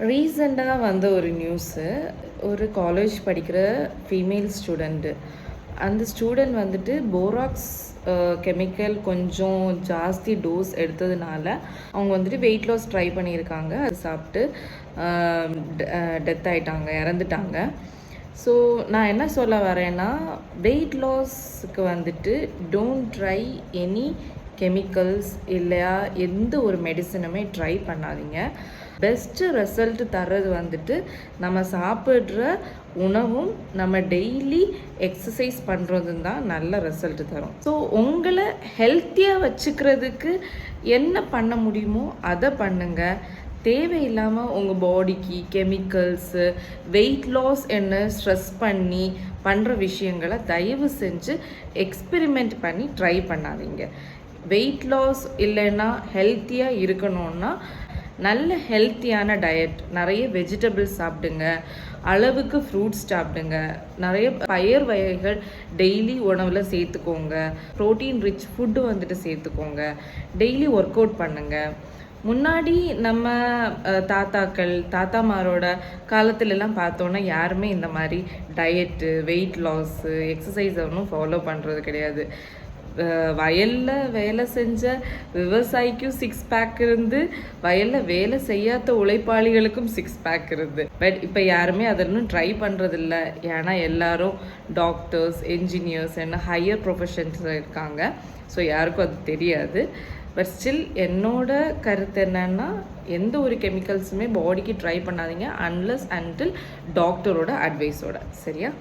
ரீசெண்டாக வந்த ஒரு நியூஸு, ஒரு காலேஜ் படிக்கிற ஃபீமேல் ஸ்டூடெண்ட்டு. அந்த ஸ்டூடெண்ட் வந்துட்டு போராக்ஸ் கெமிக்கல் கொஞ்சம் ஜாஸ்தி டோஸ் எடுத்ததுனால அவங்க வந்துட்டு வெயிட் லாஸ் ட்ரை பண்ணியிருக்காங்க. அது சாப்பிட்டு டெத் ஆகிட்டாங்க, இறந்துட்டாங்க. ஸோ நான் என்ன சொல்ல வரேன்னா, வெயிட் லாஸுக்கு வந்துட்டு டோன்ட் ட்ரை எனி கெமிக்கல்ஸ் இல்லையா எந்த ஒரு மெடிசனுமே ட்ரை பண்ணாதீங்க. பெஸ்ட்டு ரிசல்ட் தர்றது வந்துட்டு நம்ம சாப்பிட்ற உணவும் நம்ம டெய்லி எக்ஸசைஸ் பண்ணுறதும் தான் நல்ல ரிசல்ட் தரும். ஸோ உங்களை ஹெல்த்தியாக வச்சுக்கிறதுக்கு என்ன பண்ண முடியுமோ அதை பண்ணுங்கள். தேவையில்லாமல் உங்கள் பாடிக்கு கெமிக்கல்ஸு வெயிட் லாஸ் என்ன ஸ்ட்ரெஸ் பண்ணி பண்ணுற விஷயங்களை தயவு செஞ்சு எக்ஸ்பெரிமெண்ட் பண்ணி ட்ரை பண்ணாதீங்க. வெயிட் லாஸ் இல்லைன்னா ஹெல்த்தியாக இருக்கணும்னா நல்ல ஹெல்த்தியான டயட், நிறைய வெஜிடபிள்ஸ் சாப்பிடுங்க, அளவுக்கு ஃப்ரூட்ஸ் சாப்பிடுங்க, நிறைய பயிர் வகைகள் டெய்லி உணவில் சேர்த்துக்கோங்க, ப்ரோட்டீன் ரிச் ஃபுட்டு வந்துட்டு சேர்த்துக்கோங்க, டெய்லி ஒர்க் அவுட் பண்ணுங்கள். முன்னாடி நம்ம தாத்தாமாரோட காலத்துலலாம் பார்த்தோன்னா யாருமே இந்த மாதிரி டயட்டு, வெயிட் லாஸு, எக்ஸசைஸ் ஒன்றும் ஃபாலோ பண்ணுறது கிடையாது. வயலில் வேலை செஞ்ச விவசாயிக்கும் 6 பேக் இருந்து, வயலில் வேலை செய்யாத உழைப்பாளிகளுக்கும் 6 பேக் இருந்து. பட் இப்போ யாருமே அதை இன்னும் ட்ரை பண்ணுறதில்ல. ஏன்னா எல்லாரும் டாக்டர்ஸ், என்ஜினியர்ஸ் என்ன ஹையர் ப்ரொஃபஷன்ஸ் இருக்காங்க. ஸோ யாருக்கும் அது தெரியாது. பட் ஸ்டில் என்னோட கருத்து என்னென்னா, எந்த ஒரு கெமிக்கல்ஸுமே பாடிக்கு ட்ரை பண்ணாதீங்க அன்லஸ் அன்டில் டாக்டரோட அட்வைஸோட. சரியா?